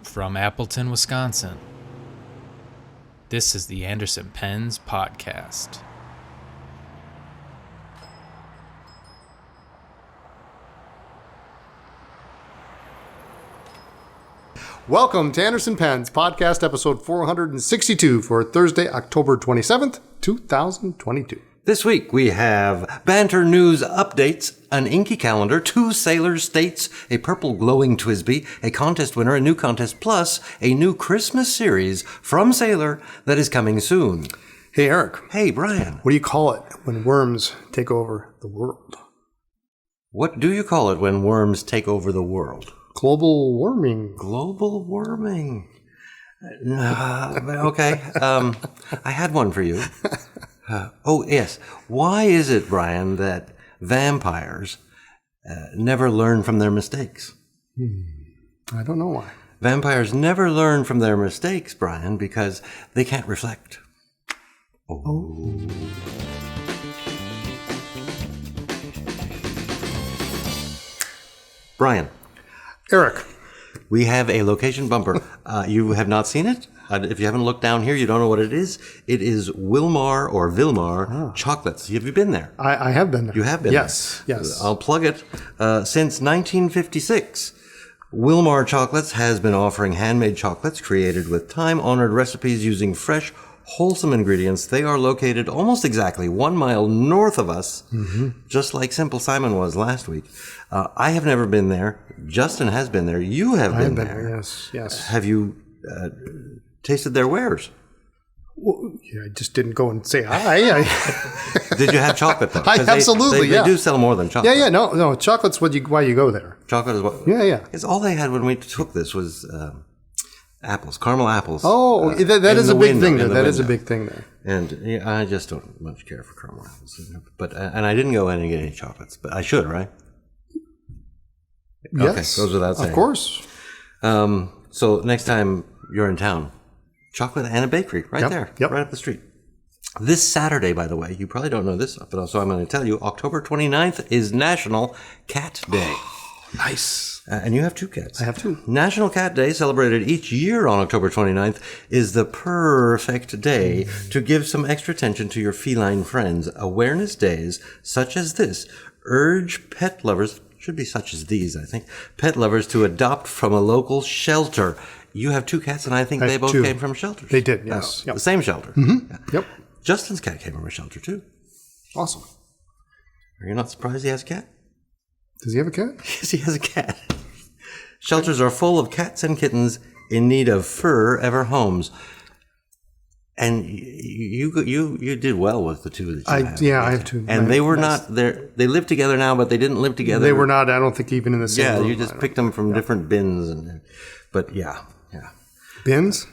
From Appleton, Wisconsin, this is the Anderson Pens Podcast. Welcome to Anderson Pens Podcast, episode 462 for Thursday, October 27th, 2022. This week we have Banter news updates, an Inky calendar, 2 Sailor states, a purple glowing TWSBI, a contest winner, a new contest, plus a new Christmas series from Sailor that is coming soon. Hey, Eric. Hey, Brian. What do you call it when worms take over the world? What do you call it when worms take over the world? Global warming. Global warming. Okay. I had one for you. Oh, yes. Why is it, Brian, that vampires never learn from their mistakes? I don't know why. Vampires never learn from their mistakes, Brian, because they can't reflect. Oh. Brian. Eric. We have a location bumper. You have not seen it? If you haven't looked down here, you don't know what it is. It is Wilmar chocolates. Have you been there? I have been there. You have been yes, there? Yes. I'll plug it. Since 1956, Wilmar Chocolates has been offering handmade chocolates created with time-honored recipes using fresh, wholesome ingredients. They are located almost exactly 1 mile north of us, just like Simple Simon was last week. I have never been there. Justin has been there. You have been there. Yes. Have you tasted their wares? Well, yeah, I just didn't go and say hi. Did you have chocolate though? Absolutely, they do sell more than chocolate. Yeah. No. Chocolate's why you go there. Chocolate is what? Yeah. Because all they had when we took this was apples, caramel apples. Oh, that is a big thing there. That is a big thing there. And I just don't much care for caramel apples. But and I didn't go in and get any chocolates, but I should, right? Yes. Okay, goes without saying. Of course. So next time you're in town, chocolate and a bakery right there, right up the street. This Saturday, by the way, you probably don't know this, but also I'm going to tell you, October 29th is National Cat Day. Nice. And you have 2 cats. I have 2. National Cat Day, celebrated each year on October 29th, is the perfect day to give some extra attention to your feline friends. Awareness days such as this urge pet lovers, should be such as these, I think, pet lovers to adopt from a local shelter. You have 2 cats, and I think they both came from shelters. They did, yes. The same shelter. Mm-hmm. Yeah. Yep. Justin's cat came from a shelter, too. Awesome. Are you not surprised he has a cat? Does he have a cat? Yes, he has a cat. Shelters are full of cats and kittens in need of fur-ever homes. And you did well with the 2 that you have. Yeah, I have 2. And they were not there. They live together now, but they didn't live together. They were not, I don't think, even in the same room. Yeah, you just picked them from different bins. But yeah. Bins?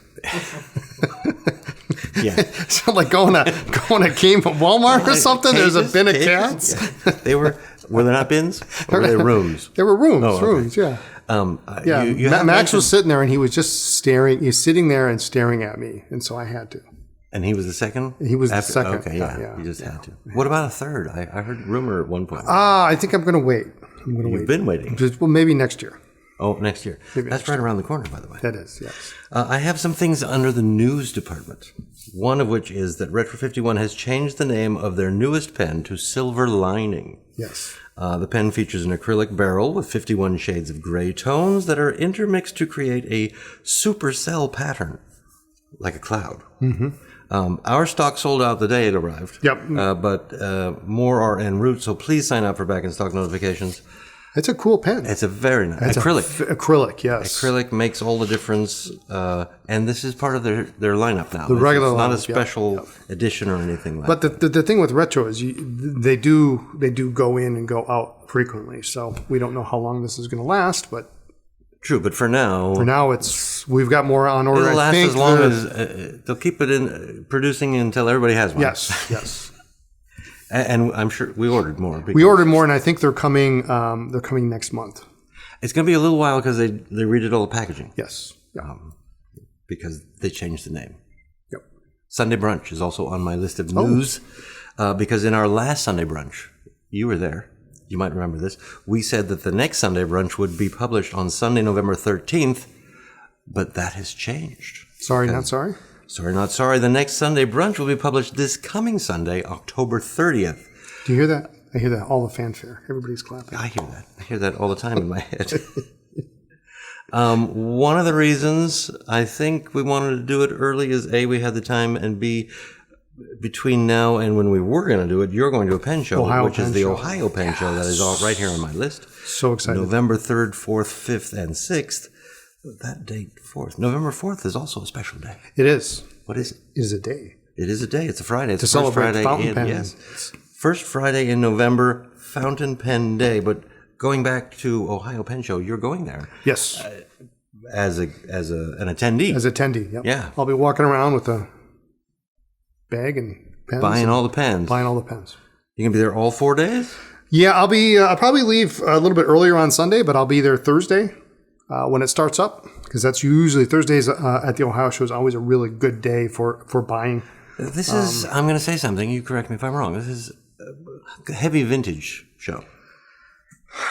Yeah. So like going to game of Walmart or something? Cages, there's a bin of cats? Yeah. They were they not bins? Or were they rooms? There were rooms, okay. Rooms, yeah. Max was sitting there and he was just staring. He's sitting there and staring at me. And so I had to. And he was the second? He was the second. Okay, yeah. You just had to. What about a third? I heard rumor at one point. I think I'm going to wait. You've been waiting. Well, maybe next year. Oh, next year. That's right around the corner, by the way. That is, yes. I have some things under the news department. One of which is that Retro 51 has changed the name of their newest pen to Silver Lining. Yes. The pen features an acrylic barrel with 51 shades of gray tones that are intermixed to create a supercell pattern, like a cloud. Mm-hmm. Our stock sold out the day it arrived. Yep. But more are en route, so please sign up for back in stock notifications. It's a cool pen. It's a very nice acrylic. Acrylic, yes. Acrylic makes all the difference, and this is part of their lineup now. The regular it's not lineup, a special edition or anything like that. But the thing with retro is they do go in and go out frequently. So we don't know how long this is going to last, but true. But for now, we've got more on order. It'll last as long as they'll keep it in producing until everybody has one. Yes. And I'm sure we ordered more. We ordered more, and I think they're coming. They're coming next month. It's going to be a little while because they redid all the packaging. Yes. Yeah. Because they changed the name. Yep. Sunday brunch is also on my list of news because in our last Sunday brunch, you were there. You might remember this. We said that the next Sunday brunch would be published on Sunday, November 13th. But that has changed. Sorry, not sorry. Sorry, not sorry. The next Sunday brunch will be published this coming Sunday, October 30th. Do you hear that? I hear that. All the fanfare. Everybody's clapping. I hear that. I hear that all the time in my head. One of the reasons I think we wanted to do it early is A, we had the time, and B, between now and when we were going to do it, you're going to a pen show, which is the Ohio Pen Show that is all right here on my list. So excited. November 3rd, 4th, 5th, and 6th. That date, 4th. November 4th is also a special day. It is. What is it? It is a day. It is a day. It's a Friday. It's To the first celebrate Friday fountain in, pens. yes. First Friday in November, Fountain Pen Day. But going back to Ohio Pen Show, you're going there. Yes. As an attendee. As attendee, yep. Yeah. I'll be walking around with a bag and pens. Buying all the pens. Buying all the pens. You going to be there all 4 days? Yeah, I'll probably leave a little bit earlier on Sunday, but I'll be there Thursday when it starts up, because that's usually Thursdays at the Ohio Show is always a really good day for buying. This is, I'm going to say something. You correct me if I'm wrong. This is a heavy vintage show.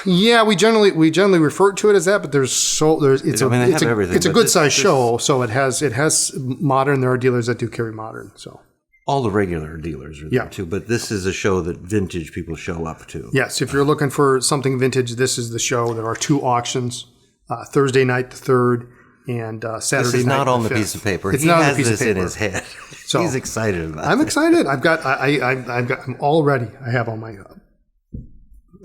Yeah, we generally refer to it as that, but it's a good sized show, so it has modern. There are dealers that do carry modern, so all the regular dealers are there too. But this is a show that vintage people show up to. Yes, if you're looking for something vintage, this is the show. There are 2 auctions: Thursday night the 3rd and Saturday night. This is not the on the 5th. piece of paper. It's He not on has the piece this of paper in his head. So he's excited about it. I'm excited. I'm all ready. I have all my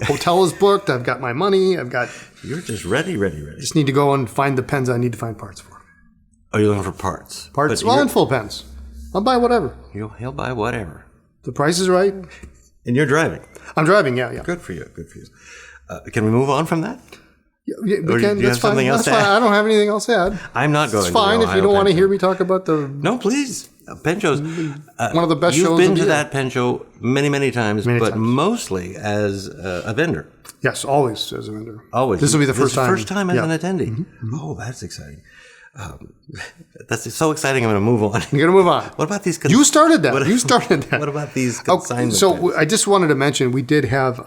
hotel is booked. I've got my money. You're just ready. Just need to go and find the pens I need to find parts for. Are you looking for parts? Parts, and full pens. I'll buy whatever. He'll buy whatever. The price is right. And you're driving. I'm driving, yeah. Good for you. Can we move on from that? Yeah, we Or do can. you That's have something fine. else That's to fine. add? I don't have anything else to add. I'm not going. It's fine to if you don't want to hear me talk about the No, please. Pen shows. one of the best You've shows. been of the to year. that pen show many times, but mostly as a vendor. Yes, always as a vendor. Always. This will be the first time. First time as Yeah. an attendee. Mm-hmm. Oh, that's exciting. That's so exciting. I'm going to move on. You're gonna move on. What about these? You started that. You started that. What about these consignment pens? So I just wanted to mention we did have,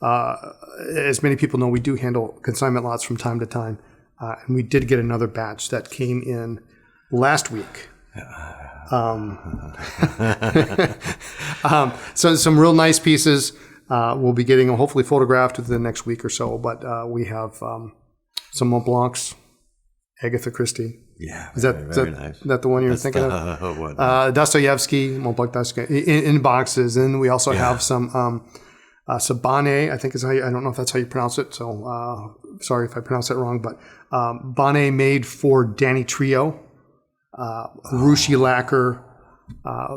as many people know, we do handle consignment lots from time to time, and we did get another batch that came in last week. So some real nice pieces. We'll be getting them hopefully photographed within the next week or so. But we have some Mont Blancs, Agatha Christie. Yeah, Is that nice. that the one you're thinking of? Dostoevsky, Mont Blanc Dostoevsky in boxes, and we also have some Sabane. I think is how I don't know if that's how you pronounce it. So sorry if I pronounce it wrong, but Bane made for Danny Trio, Rushi lacquer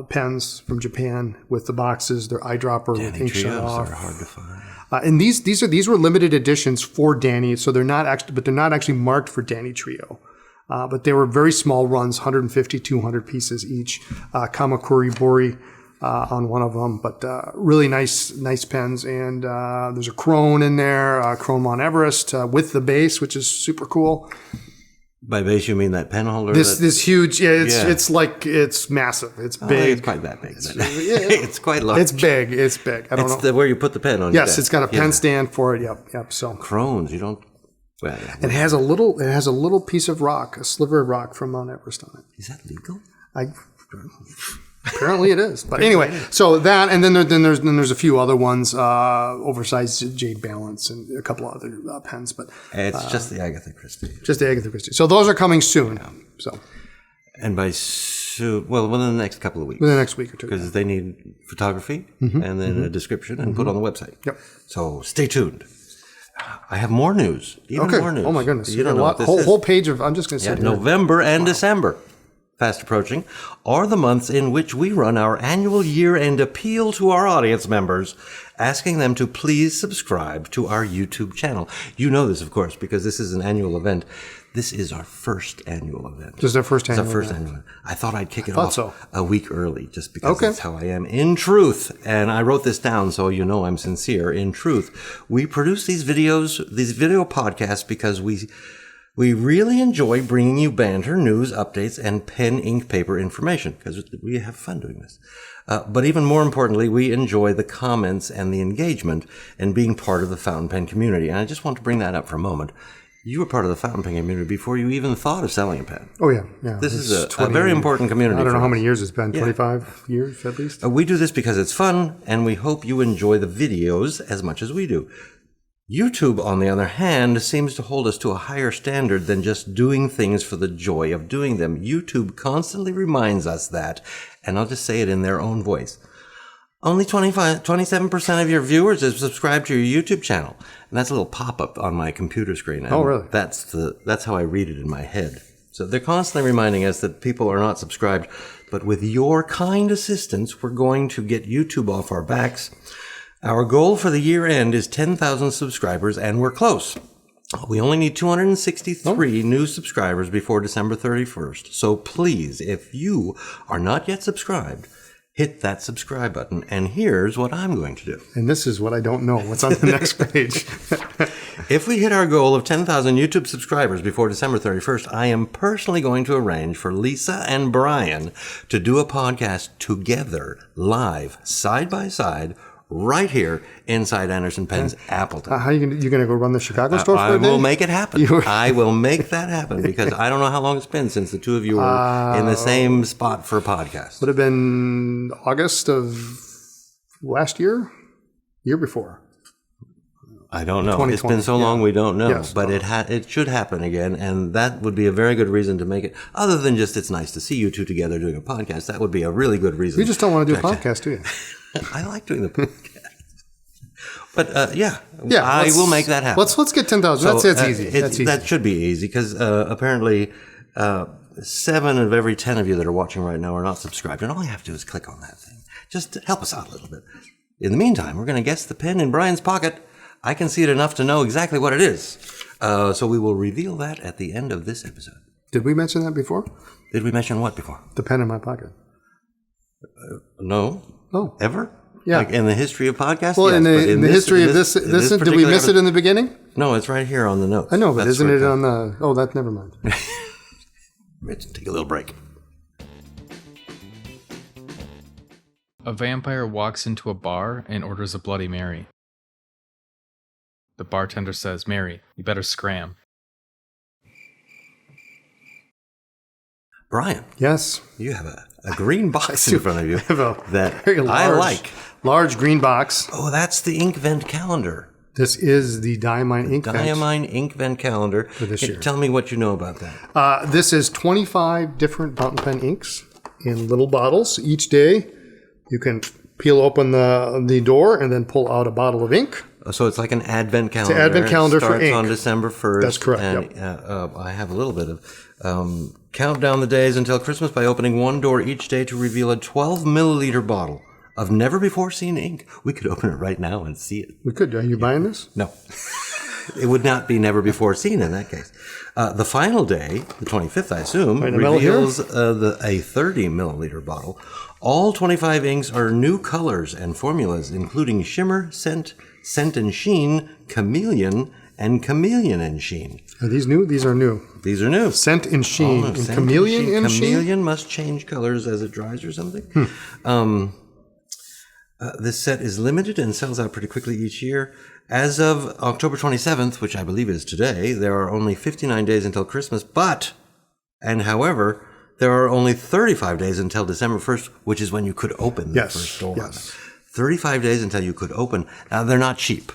pens from Japan with the boxes. They're eyedropper with ink shut off. Are hard to find. And these were limited editions for Danny, so they're not actually marked for Danny Trio. But they were very small runs, 150, 200 pieces each. Kamakuri Bori on one of them, but really nice pens. And there's a Krone in there, Krone Mount Everest with the base, which is super cool. By base, you mean that pen holder? This huge, it's like it's massive. It's big. I think it's quite that big. It's quite large. It's big. I don't know. Where you put the pen on. Yes, it's got a pen stand for it. Yep. So Crohn's, you don't. Well, yeah. It has a little piece of rock, a sliver of rock from Mount Everest on it. Is that legal? Apparently it is. But anyway, so that, and then there's a few other ones, oversized jade balance and a couple of other pens. But it's just the Agatha Christie. Just the Agatha Christie. So those are coming soon. Yeah. So. And by soon, well, within the next couple of weeks. Within the next week or two. Because they need photography and then a description and put on the website. Yep. So stay tuned. I have more news. More news. Oh my goodness. You don't know what this is. Whole page of, I'm just going to say November and December, fast approaching, are the months in which we run our annual year-end appeal to our audience members, asking them to please subscribe to our YouTube channel. You know this, of course, because this is an annual event. This is our first annual event. This is our first annual event. Annual event. I thought I'd kick it off a week early just because that's how I am. In truth, and I wrote this down so you know I'm sincere, in truth, we produce these video podcasts because we really enjoy bringing you banter, news, updates, and pen, ink, paper information because we have fun doing this. But even more importantly, we enjoy the comments and the engagement and being part of the fountain pen community. And I just want to bring that up for a moment. You were part of the fountain pen community before you even thought of selling a pen. Oh, yeah. Yeah. This is a very important community. I don't know for how us. many years it's been, 25 years at least. We do this because it's fun, and we hope you enjoy the videos as much as we do. YouTube, on the other hand, seems to hold us to a higher standard than just doing things for the joy of doing them. YouTube constantly reminds us that, and I'll just say it in their own voice. Only 27% of your viewers have subscribed to your YouTube channel. And that's a little pop-up on my computer screen. And oh, really? That's how I read it in my head. So they're constantly reminding us that people are not subscribed. But with your kind assistance, we're going to get YouTube off our backs. Our goal for the year end is 10,000 subscribers, and we're close. We only need 263 new subscribers before December 31st. So please, if you are not yet subscribed, hit that subscribe button, and here's what I'm going to do. And this is what I don't know. What's on the next page? If we hit our goal of 10,000 YouTube subscribers before December 31st, I am personally going to arrange for Lisa and Brian to do a podcast together, live, side by side, right here inside Anderson Penn's Appleton. How are you going to go run the Chicago store for I a day? will make it happen. I will make that happen because I don't know how long it's been since the two of you were in the same spot for a podcast. Would have been August of last year? Year before. I don't know. It's been so long we don't know. Yes. But it should happen again, and that would be a very good reason to make it. Other than just it's nice to see you two together doing a podcast, that would be a really good reason. You just don't want to do a podcast, do you? I like doing the podcast. But I will make that happen. Let's get 10,000. That's easy. That's easy. That should be easy because apparently 7 of every 10 of you that are watching right now are not subscribed, and all you have to do is click on that thing. Just to help us out a little bit. In the meantime, we're going to guess the pen in Brian's pocket. I can see it enough to know exactly what it is. So we will reveal that at the end of this episode. Did we mention that before? Did we mention what before? The pen in my pocket. No. Oh. Ever? Yeah. Like in the history of podcasts? Well, yes, in the history of this did we miss it in the beginning? No, it's right here on the notes. I know, but isn't it on the... Oh, never mind. Let's take a little break. A vampire walks into a bar and orders a Bloody Mary. The bartender says, "Mary, you better scram." Brian. Yes. You have a green box in front of you that very large, I like. Large green box. Oh, that's the Inkvent calendar. This is the Diamine Inkvent. Diamine Inkvent calendar. For this year. Tell me what you know about that. This is 25 different fountain pen inks in little bottles. Each day you can peel open the door and then pull out a bottle of ink. So it's like an advent calendar. It's an advent calendar for ink. It starts on December 1st. That's correct. And I have a little bit of count down the days until Christmas by opening one door each day to reveal a 12 milliliter bottle of never before seen ink. We could open it right now and see it. We could. Are you buying this? No. It would not be never before seen in that case. The final day, the 25th, I assume, reveals a 30 milliliter bottle. All 25 inks are new colors and formulas, including shimmer, scent and sheen, chameleon, and chameleon and sheen. Are these new? These are new. These are new. Scent and sheen. And chameleon and sheen? Chameleon must change colors as it dries or something. This set is limited and sells out pretty quickly each year. As of October 27th, which I believe is today, there are only 59 days until Christmas, however, there are only 35 days until December 1st, which is when you could open the first door. Yes. 35 days until you could open. Now, they're not cheap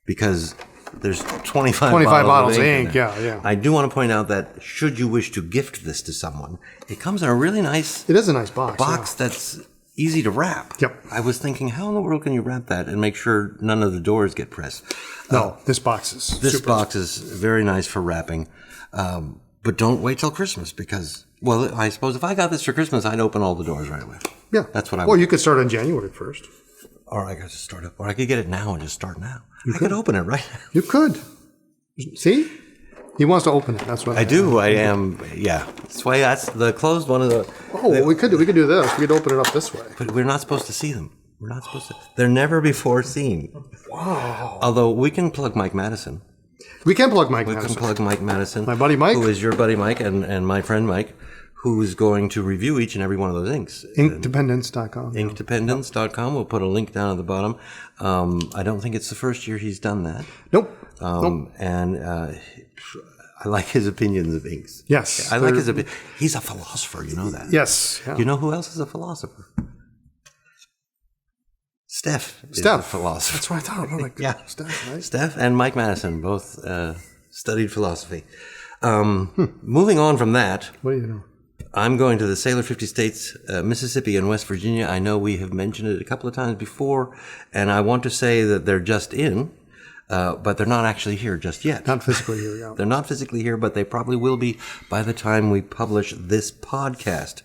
because there's 25 bottles of ink. ink. Yeah. I do want to point out that should you wish to gift this to someone, it comes in a really nice... It is a nice box. That's easy to wrap. Yep. I was thinking, how in the world can you wrap that and make sure none of the doors get pressed? No, this box is This super. box is very nice for wrapping. But don't wait till Christmas because, well, I suppose if I got this for Christmas, I'd open all the doors right away. Yeah. That's what I Well, would. you could start on January 1st. Or I could just start up. Or I could get it now and just start now. I could open it right now. You could. See? He wants to open it. That's what I do. I am. Yeah. That's why that's the closed one of the. Oh, well, we could do this. We could open it up this way. But we're not supposed to see them. We're not supposed to. They're never before seen. Wow. Although we can plug Mike Madison. We can plug Mike We Madison. can plug Mike Madison. My buddy Mike. Who is your buddy Mike and my friend Mike, who's going to review each and every one of those inks. Inkdependence.com. Inkdependence.com. We'll put a link down at the bottom. I don't think it's the first year he's done that. Nope. And I like his opinions of inks. Yes. I like his opinion. He's a philosopher, you know that. Yes. Yeah. You know who else is a philosopher? Steph is a philosopher. That's what I thought. I'm like, Yeah. Steph, right? Steph and Mike Madison both studied philosophy. Moving on from that, What do you know? I'm going to the Sailor 50 States, Mississippi and West Virginia. I know we have mentioned it a couple of times before, and I want to say that they're just in, but they're not actually here just yet. Not physically here, yeah. They're not physically here, but they probably will be by the time we publish this podcast.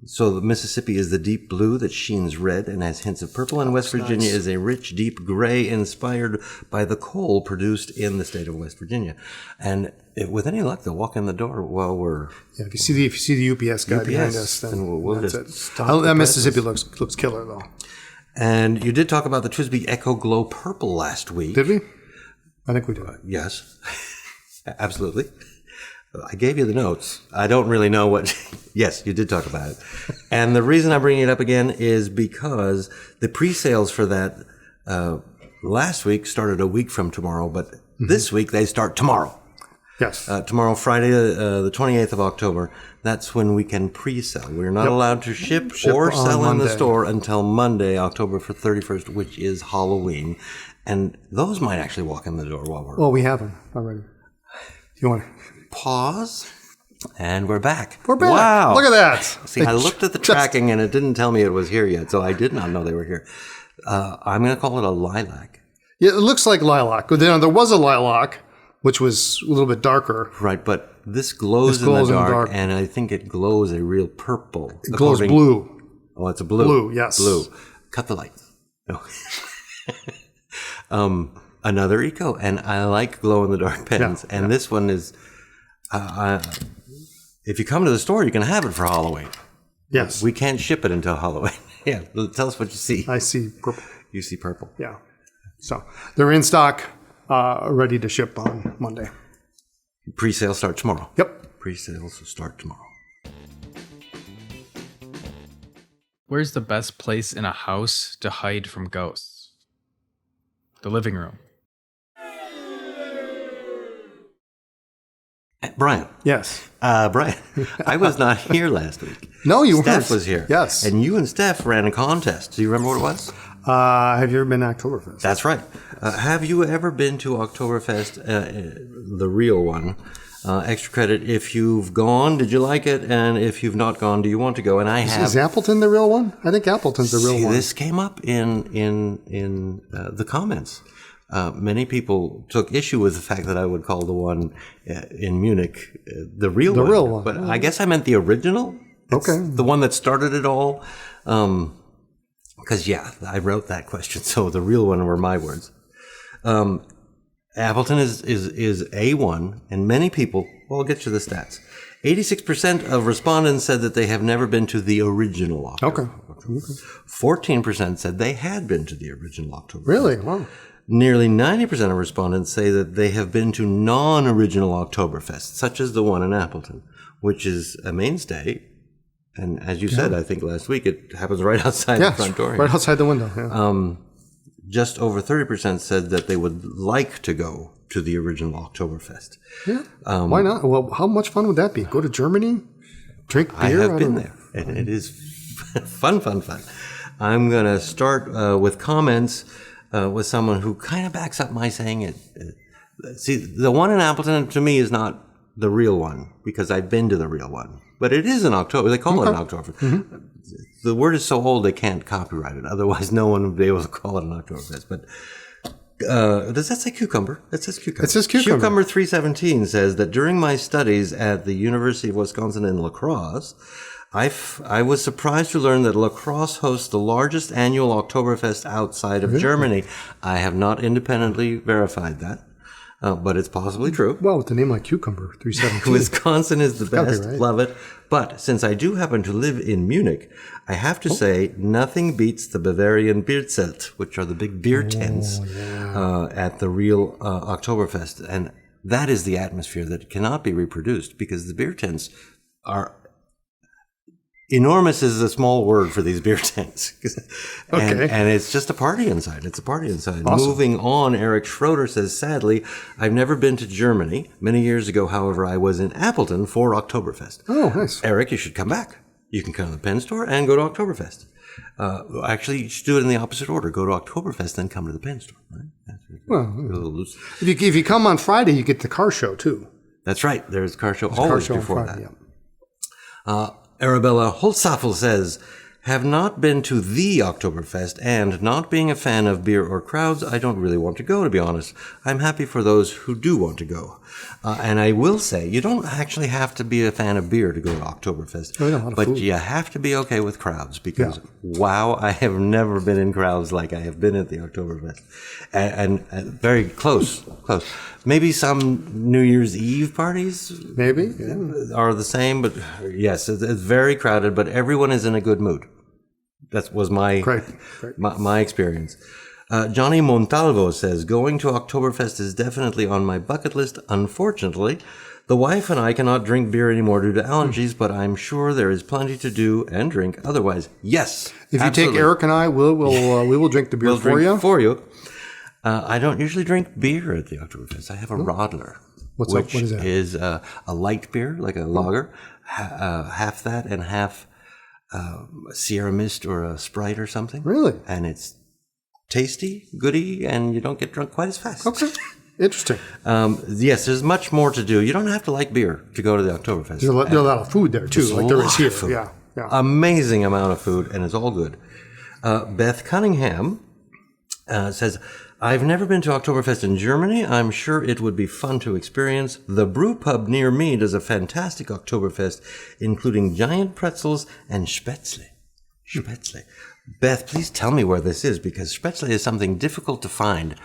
So the Mississippi is the deep blue that sheens red and has hints of purple, and West Virginia is a rich, deep gray inspired by the coal produced in the state of West Virginia. And with any luck, they'll walk in the door while we're... Yeah, if you see the UPS guy behind us, then we'll that's just it. stop That the Mississippi presses. looks killer, though. And you did talk about the TWSBI Echo Glow Purple last week. Did we? I think we did. Yes, absolutely. I gave you the notes. I don't really know what... Yes, you did talk about it. And the reason I'm bringing it up again is because the pre-sales for that last week started a week from tomorrow, but this week they start tomorrow. Yes. Tomorrow, Friday, the 28th of October, that's when we can pre-sell. We're not allowed to ship or sell in the Monday. store until Monday, October 31st, which is Halloween. And those might actually walk in the door while we're... Well, we have them already. Do you want to... Pause. And we're back. We're back. Wow. Look at that. See, I looked at the tracking and it didn't tell me it was here yet, so I did not know they were here. I'm going to call it a lilac. Yeah, it looks like lilac. But then there was a lilac, which was a little bit darker. Right, but this glows, in the dark, and I think it glows a real purple. It glows blue. Oh, it's a blue. Blue, yes. Blue. Cut the light. No. Another eco, and I like glow-in-the-dark pens. Yeah, and this one is... if you come to the store, you can have it for Halloween. Yes. We can't ship it until Halloween. Yeah, tell us what you see. I see purple. You see purple. Yeah. So they're in stock, ready to ship on Monday. Pre-sales start tomorrow. Yep. Pre-sales start tomorrow. Where's the best place in a house to hide from ghosts? The living room. Brian. Yes. Brian, I was not here last week. No, you weren't. Steph was here. Yes. And you and Steph ran a contest. Do you remember what it was? Have you ever been to Oktoberfest? That's right. Have you ever been to Oktoberfest, the real one? Extra credit if you've gone. Did you like it? And if you've not gone, do you want to go? And I have. Is Appleton the real one? I think Appleton's the real one. This came up in the comments. Many people took issue with the fact that I would call the one in Munich the real one. The real one. But I guess I meant the original. It's okay. The one that started it all. Because, yeah, I wrote that question, so the real one were my words. Appleton is A1, and many people, well, I'll get you the stats. 86% of respondents said that they have never been to the original October. Okay. 14% said they had been to the original October. Really? Wow. Nearly 90% of respondents say that they have been to non-original Oktoberfest, such as the one in Appleton, which is a mainstay. And as you said, I think last week, it happens right outside the front door. Right outside the window. Yeah. Just over 30% said that they would like to go to the original Oktoberfest. Yeah. Why not? Well, how much fun would that be? Go to Germany, drink beer? I have been there. And it is fun. I'm going to start with comments with someone who kind of backs up my saying it. See, the one in Appleton to me is not the real one because I've been to the real one. But it is in October. They call it an October. Mm-hmm. The word is so old they can't copyright it. Otherwise, no one would be able to call it an Oktoberfest. But does that say cucumber? It says cucumber. It says cucumber. Cucumber 317 says that during my studies at the University of Wisconsin in La Crosse, I was surprised to learn that La Crosse hosts the largest annual Oktoberfest outside of Germany. I have not independently verified that. But it's possibly true. Well, with a name like Cucumber 317. Wisconsin is the best. Right. Love it. But since I do happen to live in Munich, I have to say nothing beats the Bavarian Bierzelt, which are the big beer tents at the real Oktoberfest. And that is the atmosphere that cannot be reproduced because the beer tents are Enormous is a small word for these beer tents. Okay. And it's just a party inside. It's a party inside. Awesome. Moving on, Eric Schroeder says, sadly, I've never been to Germany. Many years ago, however, I was in Appleton for Oktoberfest. Oh, nice. Eric, you should come back. You can come to the pen store and go to Oktoberfest. Actually, you should do it in the opposite order. Go to Oktoberfest, then come to the pen store. Right? Well, A little loose. if you come on Friday, you get the car show too. That's right. There's a car show Car always show on before Friday, that. yeah. Arabella Holzapfel says, have not been to the Oktoberfest, and not being a fan of beer or crowds, I don't really want to go, to be honest. I'm happy for those who do want to go. And I will say, you don't actually have to be a fan of beer to go to Oktoberfest, a lot of but food. you have to be okay with crowds, because wow, I have never been in crowds like I have been at the Oktoberfest. And very close. Maybe some New Year's Eve parties Maybe. Yeah. are the same, but yes, it's very crowded, but everyone is in a good mood. That was my Great. my experience. Johnny Montalvo says, going to Oktoberfest is definitely on my bucket list. Unfortunately, the wife and I cannot drink beer anymore due to allergies, but I'm sure there is plenty to do and drink otherwise. Yes. If you absolutely. take Eric and I, we will drink the beer We'll for drink you. For you. I don't usually drink beer at the Oktoberfest. I have a Radler. What is that? Is a light beer, like a lager, half that and half Sierra Mist or a Sprite or something. Really? And it's tasty, goody, and you don't get drunk quite as fast. Okay. Interesting. Yes, there's much more to do. You don't have to like beer to go to the Oktoberfest. There's a lot of food there too, There's like a there is lot here. of food. Yeah. Amazing amount of food, and it's all good. Beth Cunningham says, I've never been to Oktoberfest in Germany. I'm sure it would be fun to experience. The brew pub near me does a fantastic Oktoberfest, including giant pretzels and spätzle. Spätzle. Beth, please tell me where this is, because spätzle is something difficult to find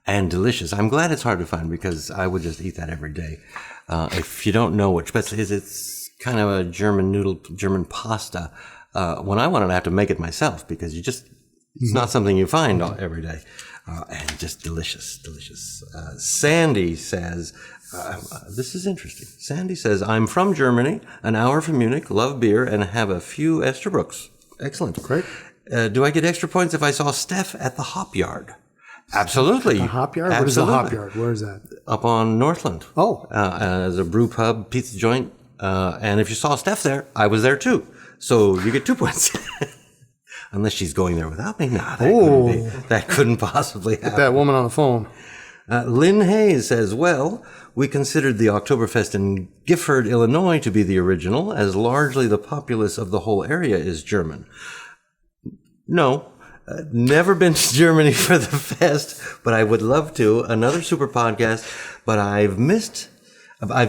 and delicious. I'm glad it's hard to find, because I would just eat that every day. If you don't know what spätzle is, it's kind of a German pasta. When I want it, I have to make it myself, because it's not something you find every day. And just delicious. Sandy says, this is interesting. Sandy says, I'm from Germany, an hour from Munich, love beer, and have a few Esterbrooks. Excellent. Great. Do I get extra points if I saw Steph at the Hop Yard? Absolutely. The Hop Yard? What is the Hop Yard? Where is that? Up on Northland. Oh. As a brew pub, pizza joint. And if you saw Steph there, I was there too. So you get 2 points. Unless she's going there without me. Nah, that couldn't possibly happen. Get that woman on the phone. Lynn Hayes says, well, we considered the Oktoberfest in Gifford, Illinois to be the original, as largely the populace of the whole area is German. No, never been to Germany for the fest, but I would love to. Another super podcast, but I've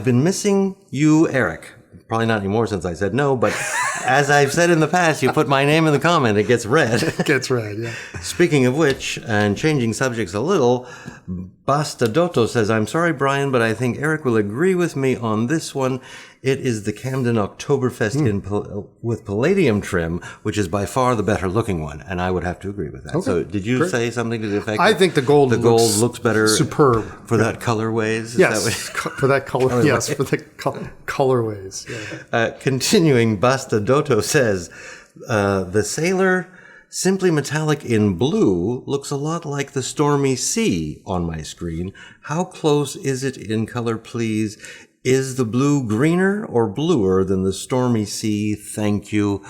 been missing you, Eric. Probably not anymore since I said no, but as I've said in the past, you put my name in the comment, it gets read. It gets read, yeah. Speaking of which, and changing subjects a little, Basta Dotto says, I'm sorry, Brian, but I think Eric will agree with me on this one. It is the Camden Oktoberfest with Palladium trim, which is by far the better looking one, and I would have to agree with that. Okay. So did you say something to the effect? I think the gold looks better. Superb. For that colorways? Yes, for that color. Yes, for the colorways. Yeah. Continuing, Basta Dotto says, the Sailor Simply Metallic in blue looks a lot like the Stormy Sea on my screen. How close is it in color, please? Is the blue greener or bluer than the Stormy Sea? Thank you.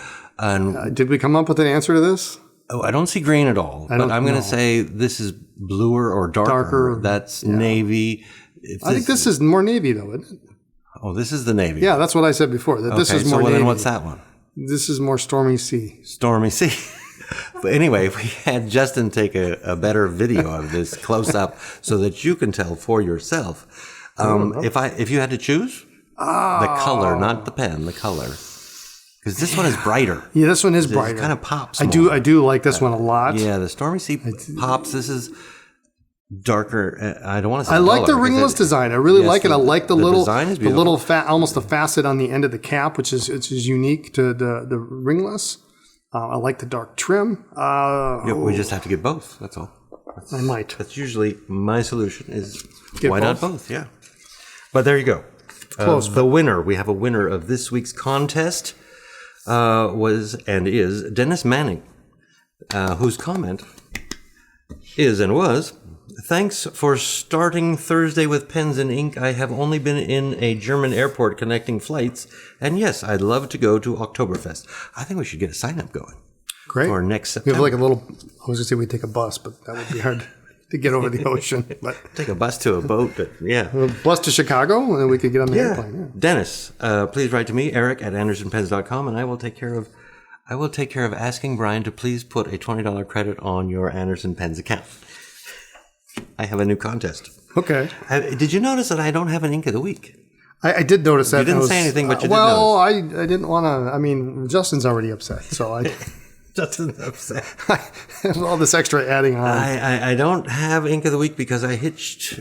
Did we come up with an answer to this? Oh, I don't see green at all. But I'm going to say this is bluer or darker. That's navy. I think this is more navy, though, isn't it? Oh, this is the navy. Yeah, that's what I said before. That this is more navy. Then what's that one? This is more Stormy Sea. Stormy Sea. But anyway, we had Justin take a better video of this close up so that you can tell for yourself. If you had to choose the color, not the pen, the color, because this one is brighter. Yeah, this one is brighter. It kind of pops. I do like this one a lot. Yeah, the Stormy Sea pops. This is darker. I don't want to say. I like the ringless design. I really like it. I like the little, design is the little almost a facet on the end of the cap, which is unique to the ringless. I like the dark trim. We just have to get both. That's all. I might. That's usually my solution. Is Get why both? not both? Yeah. But there you go. Close. The winner. We have a winner of this week's contest. was and is Dennis Manning, whose comment is and was, "Thanks for starting Thursday with pens and ink. I have only been in a German airport connecting flights, and yes, I'd love to go to Oktoberfest." I think we should get a sign-up going. Great. For next We September. have like a little, I was going to say we'd take a bus, but that would be hard to get over the ocean. But Take a bus to a boat, but yeah. bus to Chicago, and then we could get on the airplane. Yeah. Dennis, please write to me, Eric at AndersonPens.com, and I will take care of asking Brian to please put a $20 credit on your Anderson Pens account. I have a new contest. Okay. Did you notice that I don't have an ink of the week? I did notice that. You didn't say anything, but you did well, I didn't want to. I mean, Justin's already upset, so I. Justin's upset. all this extra adding on. I don't have ink of the week because I hitched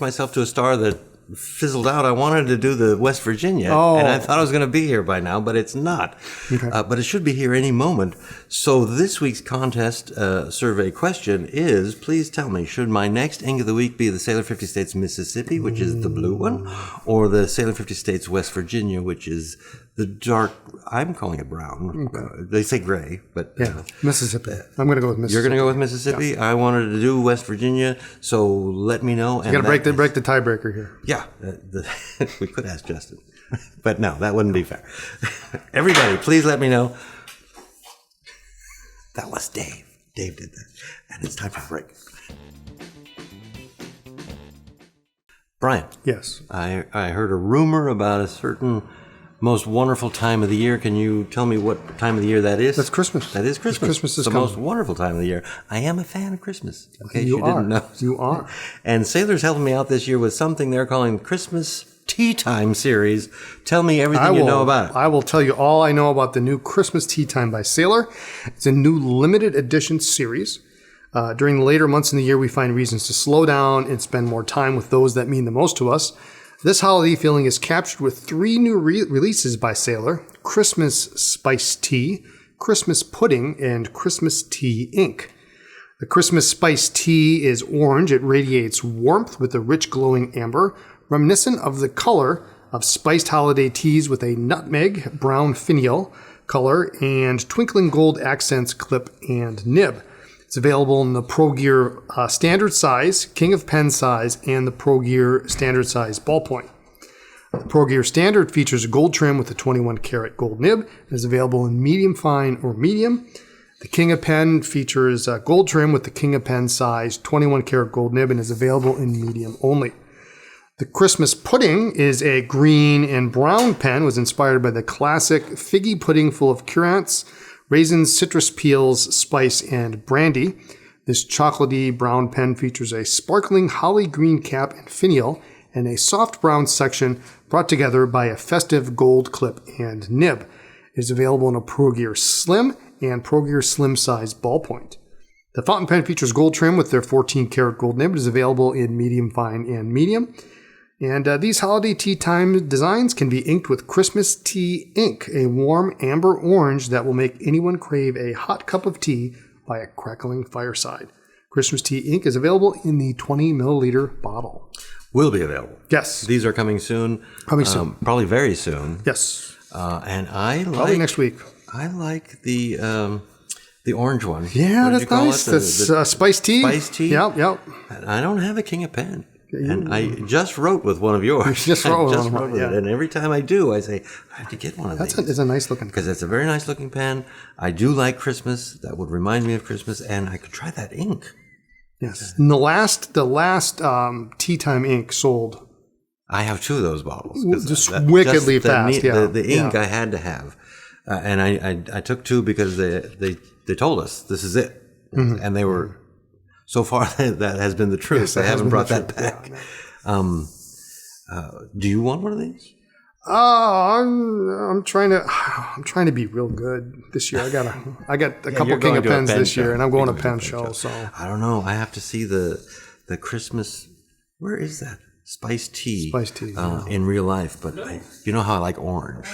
myself to a star that fizzled out. I wanted to do the West Virginia, and I thought I was going to be here by now, but it's not. Okay. But it should be here any moment. So this week's contest survey question is, please tell me, should my next ink of the week be the Sailor 50 States Mississippi, which is the blue one, or the Sailor 50 States West Virginia, which is the dark, I'm calling it brown. Okay. They say gray, but... Yeah, Mississippi. I'm going to go with Mississippi. You're going to go with Mississippi? Yeah. I wanted to do West Virginia, so let me know. You got to break the tiebreaker here. Yeah, we could ask Justin, but no, that wouldn't be fair. Everybody, please let me know. That was Dave. Dave did that, and it's time for a break. Brian. Yes. I heard a rumor about a certain most wonderful time of the year. Can you tell me what time of the year that is? That's Christmas. That is Christmas. Christmas is the coming. most wonderful time of the year. I am a fan of Christmas. In case You are. didn't know. You are. And Sailor's helping me out this year with something they're calling Christmas Teatime series. Tell me everything you know about it. I will tell you all I know about the new Christmas Teatime by Sailor. It's a new limited edition series. During the later months in the year, we find reasons to slow down and spend more time with those that mean the most to us. This holiday feeling is captured with 3 new releases by Sailor: Christmas Spice Tea, Christmas Pudding, and Christmas Tea Ink. The Christmas Spice Tea is orange. It radiates warmth with a rich glowing amber, reminiscent of the color of spiced holiday teas with a nutmeg brown finial color and twinkling gold accents clip and nib. It's available in the Pro Gear standard size, King of Pen size, and the Pro Gear standard size ballpoint. The Pro Gear standard features a gold trim with a 21 karat gold nib and is available in medium fine or medium. The King of Pen features a gold trim with the King of Pen size 21 karat gold nib and is available in medium only. The Christmas Pudding is a green and brown pen, was inspired by the classic figgy pudding full of currants, raisins, citrus peels, spice, and brandy. This chocolatey brown pen features a sparkling holly green cap and finial and a soft brown section brought together by a festive gold clip and nib. It is available in a Pro Gear Slim and Pro Gear Slim size ballpoint. The fountain pen features gold trim with their 14 karat gold nib. It is available in medium fine and medium. And these holiday tea time designs can be inked with Christmas Tea Ink, a warm amber orange that will make anyone crave a hot cup of tea by a crackling fireside. Christmas Tea Ink is available in the 20 milliliter bottle. Will be available. Yes. These are coming soon. Coming soon. Probably very soon. Yes. And I like... Probably next week. I like the orange one. Yeah, What did that's you call nice. it? That's spice tea. Spice tea? Yep. I don't have a King of Pen. And I just wrote with one of yours. You just wrote with one of mine, it. yeah. And every time I do, I say, I have to get one of these. It's a nice looking pen. Because it's a very nice looking pen. I do like Christmas. That would remind me of Christmas. And I could try that ink. Yes. And the last tea time ink sold. I have 2 of those bottles. Just wickedly fast. The ink I had to have. And I took 2 because they told us this is it. Mm-hmm. And they were... So far, that has been the truth. Yes, they haven't brought that truth. back. Yeah, do you want one of these? I'm trying to be real good this year. I got a couple King of Pens this year, and I'm going to pen show. So I don't know. I have to see the Christmas. Where is that Spice tea? Spice tea in real life, but you know how I like orange.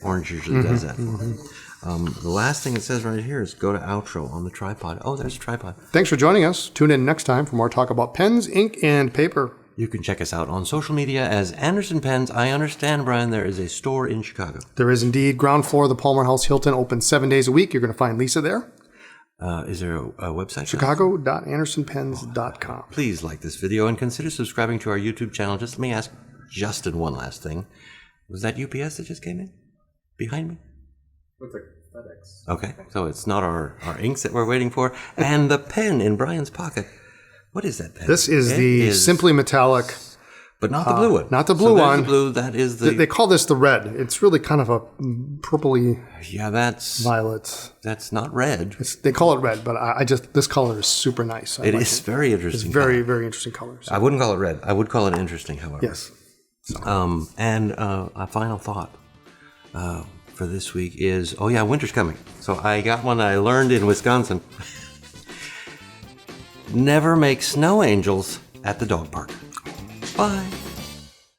Orange usually does that for me. The last thing it says right here is go to outro on the tripod. Oh, there's a tripod. Thanks for joining us. Tune in next time for more talk about pens, ink, and paper. You can check us out on social media as Anderson Pens. I understand, Brian, there is a store in Chicago. There is indeed. Ground floor of the Palmer House Hilton, open 7 days a week. You're going to find Lisa there. Is there a website? Chicago.andersonpens.com. Please like this video and consider subscribing to our YouTube channel. Just let me ask Justin one last thing. Was that UPS that just came in? Behind me? With the FedEx. Okay, so it's not our inks that we're waiting for. And the pen in Brian's pocket. What is that pen? This is the Simply Metallic. But not the blue one. Not the blue one. The blue, that is the... They call this the red. It's really kind of a purpley violet. That's not red. They call it red, but I just, this color is super nice. It is very interesting. It's very, very interesting color. So. I wouldn't call it red. I would call it interesting, however. Yes. So. And a final thought for this week is, winter's coming. So I got one I learned in Wisconsin. Never make snow angels at the dog park. Bye.